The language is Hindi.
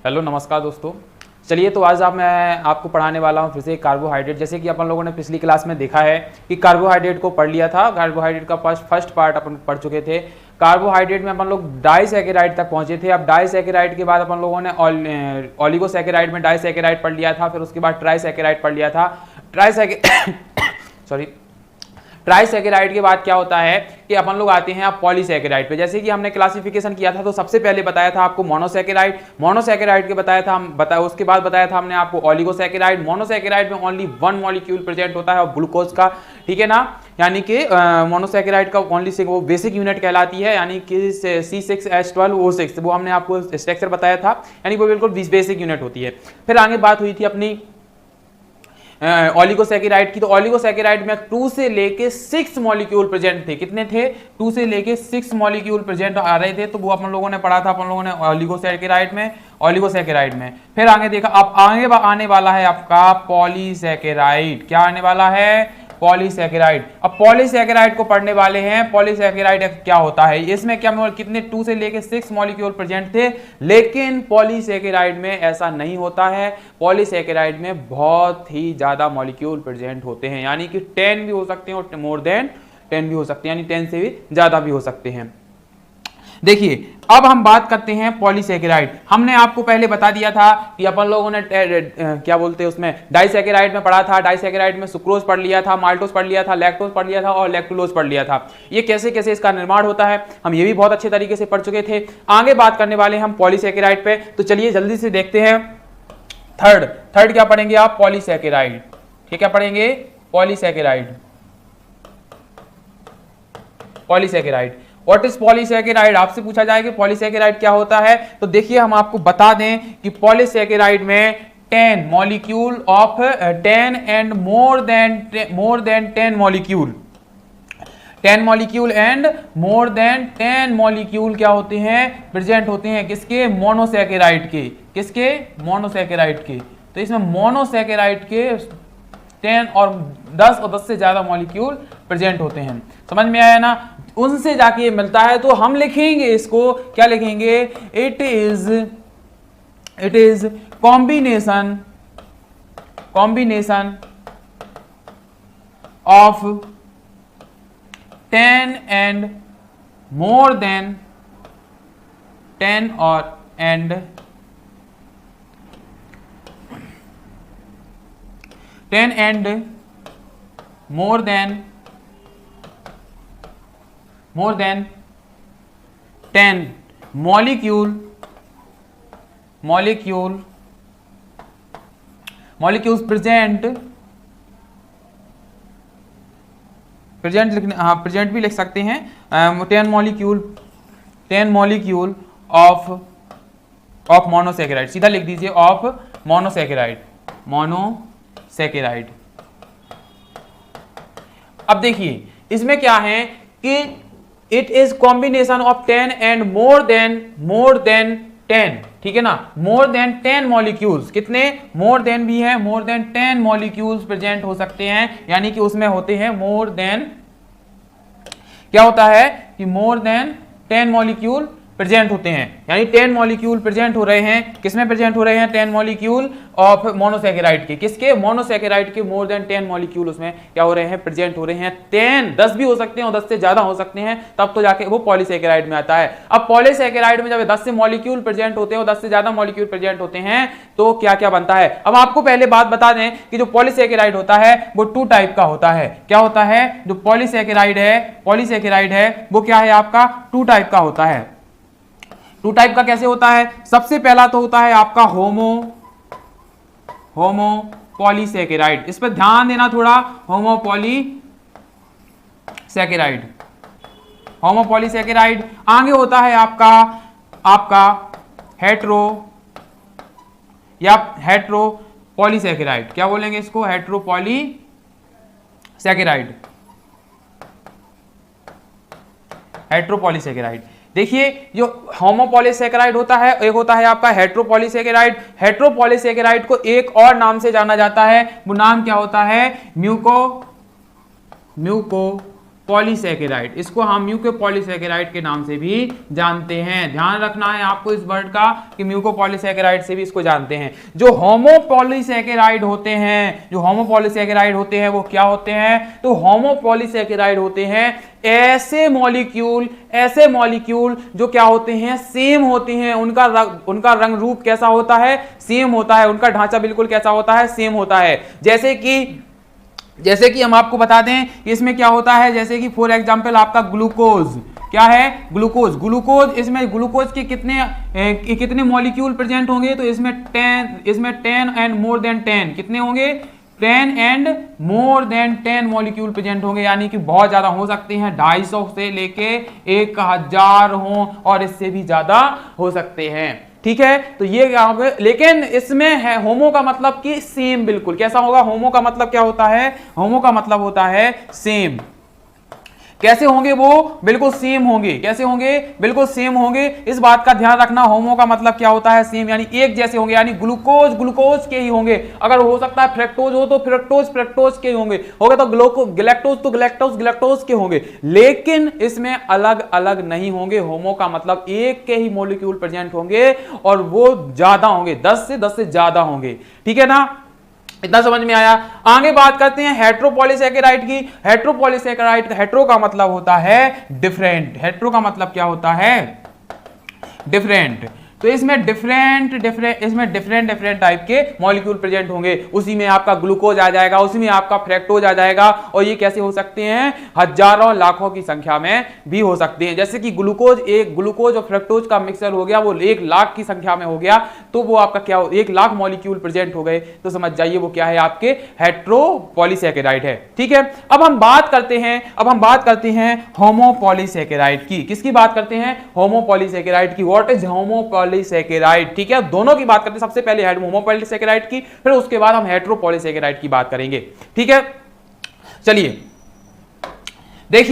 हेलो नमस्कार दोस्तों। चलिए तो आज मैं आपको पढ़ाने वाला हूँ फिर से कार्बोहाइड्रेट। जैसे कि अपन लोगों ने पिछली क्लास में देखा है कि कार्बोहाइड्रेट को पढ़ लिया था। कार्बोहाइड्रेट का फर्स्ट पार्ट अपन पढ़ चुके थे। कार्बोहाइड्रेट में अपन लोग डाइसैकेराइड तक पहुंचे थे। अब डाइसैकेराइड के बाद अपन लोगों ने ओलिगोसैकेराइड में डाइसैकेराइड पढ़ लिया था, फिर उसके बाद ट्राइसैकेराइड पढ़ लिया था। ट्राइसैकेराइड के बाद क्या होता है कि अपन लोग आते हैं अब पॉलीसैकेराइड पे। जैसे कि हमने क्लासिफिकेशन किया था तो सबसे पहले बताया था आपको मोनोसैकेराइड के बताया था उसके बाद बताया था हमने आपको ओलिगोसैकेराइड। मोनोसैकेराइड में ओनली वन मॉलिक्यूल प्रेजेंट होता है और ग्लूकोज का, ठीक है ना, यानी कि मोनोसैकेराइड का ओनली वो बेसिक यूनिट कहलाती है, यानी कि C6H12O6 वो हमने आपको स्ट्रक्चर बताया था, यानी वो बिल्कुल बेसिक यूनिट होती है। फिर आगे बात हुई थी अपनी ओलिगोसैकेराइड की। तो ओलिगोसैकेराइड में 2 से लेके 6 मॉलिक्यूल प्रेजेंट थे। कितने थे? 2 से लेके 6 मॉलिक्यूल प्रेजेंट आ रहे थे। तो वो अपन लोगों ने पढ़ा था अपन लोगों ने ओलिगोसैकेराइड में। फिर आगे देखा, अब आगे आने वाला है आपका पॉलीसैकेराइड। क्या आने वाला है? पॉलीसैकेराइड। अब पॉलीसैकेराइड को पढ़ने वाले हैं। पॉलीसैकेराइड क्या होता है? इसमें क्या कितने 2 से लेके 6 मॉलिक्यूल प्रेजेंट थे, लेकिन पॉलीसैकेराइड में ऐसा नहीं होता है। पॉलीसैकेराइड में बहुत ही ज्यादा मॉलिक्यूल प्रेजेंट होते हैं, यानी कि 10 भी हो सकते हैं और मोर देन 10 भी हो सकते हैं, यानी 10 से भी ज्यादा भी हो सकते हैं। देखिए अब हम बात करते हैं पॉलीसैकेराइड। हमने आपको पहले बता दिया था कि अपन लोगों ने क्या बोलते हैं उसमें डाइसैकेराइड में पढ़ा था। डाइसैकेराइड में सुक्रोज पढ़ लिया था, माल्टोज पढ़ लिया था, लैक्टोज पढ़ लिया था और लैक्टुलोज पढ़ लिया था। ये कैसे कैसे इसका निर्माण होता है हम ये भी बहुत अच्छे तरीके से पढ़ चुके थे। आगे बात करने वाले हम पॉलीसैकेराइड पे। तो चलिए जल्दी से देखते हैं। थर्ड क्या पढ़ेंगे आप? पॉलीसैकेराइड। ठीक है, पढ़ेंगे पॉलीसैकेराइड। What is polysaccharide? आपसे पूछा जाए कि पॉलीसैकेराइड क्या होता है, तो देखिए हम आपको बता दें कि पॉलीसैकेराइड में 10 molecule of 10 and more than 10 molecule 10 molecule and more than 10 molecule क्या होते हैं? प्रेजेंट होते हैं। किसके? मोनोसैकेराइड के। किसके? मोनोसैकेराइड के। तो इसमें मोनोसैकेराइड के 10 और 10 से ज्यादा मॉलिक्यूल प्रेजेंट होते हैं। समझ में आया ना? उनसे जाके ये मिलता है तो हम लिखेंगे इसको, क्या लिखेंगे? It is combination of 10 and more than 10 और and 10 and more than 10 molecules present लिखने, हाँ प्रेजेंट भी लिख सकते हैं। 10 मॉलिक्यूल ऑफ मोनोसैकेराइड, सीधा लिख दीजिए ऑफ मोनोसैकेराइड। अब देखिए इसमें क्या है कि it is combination of 10 and more than 10, ठीक है ना, मोर देन 10 मॉलिक्यूल्स। कितने? मोर देन भी है, मोर देन 10 मॉलिक्यूल्स प्रेजेंट हो सकते हैं, यानी कि उसमें होते हैं मोर देन, क्या होता है कि मोर देन 10 मॉलिक्यूल प्रेजेंट होते हैं, यानी 10 मॉलिक्यूल प्रेजेंट हो रहे हैं। किसमें प्रेजेंट हो रहे हैं? 10 मॉलिक्यूल ऑफ मोनोसैकेराइड के। किसके? मोनोसैकेराइड के मोर देन 10 मॉलिक्यूल उसमें क्या हो रहे हैं? प्रेजेंट हो रहे हैं। 10 भी हो सकते हैं और 10 से ज्यादा हो सकते हैं, तब तो जाके वो पॉलीसैकेराइड में आता है। अब पॉलीसैकेराइड में जब 10 से मॉलिक्यूल प्रेजेंट होते हैं और 10 से ज्यादा मॉलिक्यूल प्रेजेंट होते हैं तो क्या क्या बनता है? अब आपको पहले बात बता दें कि जो पॉलीसैकेराइड होता है वो 2 टाइप का होता है। क्या होता है? जो पॉलीसैकेराइड है वो क्या है आपका? 2 टाइप का होता है। 2 टाइप का कैसे होता है? सबसे पहला तो होता है आपका होमो पॉलीसैकेराइड। इस पर ध्यान देना थोड़ा। होमो पॉलीसैकेराइड। आगे होता है आपका हेट्रो पॉलीसैकेराइड। क्या बोलेंगे इसको? Hetero polysaccharide. देखिए जो होमोपॉलीसैकेराइड होता है, एक होता है आपका हेट्रोपॉलीसैकेराइड। हेट्रोपॉलीसैकेराइड को एक और नाम से जाना जाता है, वो नाम क्या होता है? पॉलीसैकेराइड, इसको हम म्यूकोपॉलीसैकेराइड के नाम से भी जानते हैं। ध्यान रखना है आपको इस वर्ड का कि म्यूकोपॉलीसैकेराइड से भी इसको जानते हैं। जो होमोपॉलीसैकेराइड होते हैं, जो होमोपॉलीसैकेराइड होते हैं वो क्या होते हैं? तो होमोपॉलीसैकेराइड होते हैं ऐसे मॉलिक्यूल जो क्या होते हैं? सेम होते हैं। उनका रंग रूप कैसा होता है? सेम होता है। उनका ढांचा बिल्कुल कैसा होता है? सेम होता है। जैसे कि हम आपको बता दें कि इसमें क्या होता है, जैसे कि फॉर एग्जांपल आपका ग्लूकोज, क्या है? ग्लूकोज इसमें ग्लूकोज के कितने मॉलिक्यूल प्रेजेंट होंगे? तो इसमें 10 एंड मोर देन 10 कितने होंगे? 10 and more than 10 molecule present होंगे, यानी कि बहुत ज्यादा हो सकते हैं, 250 से लेके 1000 हो और इससे भी ज्यादा हो सकते हैं। ठीक है, तो ये लेकिन इसमें है होमो का मतलब कि सेम, बिल्कुल कैसा होगा? होमो का मतलब क्या होता है? होमो का मतलब होता है सेम। कैसे होंगे वो? बिल्कुल सेम होंगे। कैसे होंगे? बिल्कुल सेम होंगे। इस बात का ध्यान रखना, होमो का मतलब क्या होता है? सेम, यानी एक जैसे होंगे, यानी ग्लूकोज के ही होंगे। अगर हो सकता है फ्रक्टोज हो तो फ्रक्टोज के ही होंगे, तो ग्लैक्टोज के होंगे, लेकिन इसमें अलग अलग नहीं होंगे। होमो का मतलब एक के ही मॉलिक्यूल प्रेजेंट होंगे और वो ज्यादा होंगे, 10 से ज्यादा होंगे। ठीक है ना, इतना समझ में आया? आगे बात करते हैं हेट्रोपॉलीसैकेराइड की। हेट्रो का मतलब होता है डिफरेंट। हेट्रो का मतलब क्या होता है? डिफरेंट। तो इसमें डिफरेंट टाइप के मॉलिक्यूल प्रेजेंट होंगे। उसी में आपका ग्लूकोज आ जाएगा, उसी में आपका फ्रक्टोज आ जाएगा, और ये कैसे हो सकते हैं? हजारों लाखों की संख्या में भी हो सकते हैं। जैसे कि ग्लूकोज और फ्रक्टोज का मिक्सर हो गया, वो 1 लाख की संख्या में हो गया, तो वो आपका क्या, 1 लाख मॉलिक्यूल प्रेजेंट हो गए, तो समझ जाइए वो क्या है? आपके हेट्रोपॉलीसैकेराइड है। ठीक है, अब हम बात करते हैं होमोपॉलीसैकेराइड की। किसकी बात करते हैं? होमोपॉलीसैकेराइड की। What is homopolysaccharide? ठीक है, दोनों की बात करते हैं। सबसे पहले होमोपॉलीसैकेराइड की, फिर उसके बाद हम हेट्रोपॉलीसैकेराइड की बात करेंगे। ठीक है, चलिए देखिए।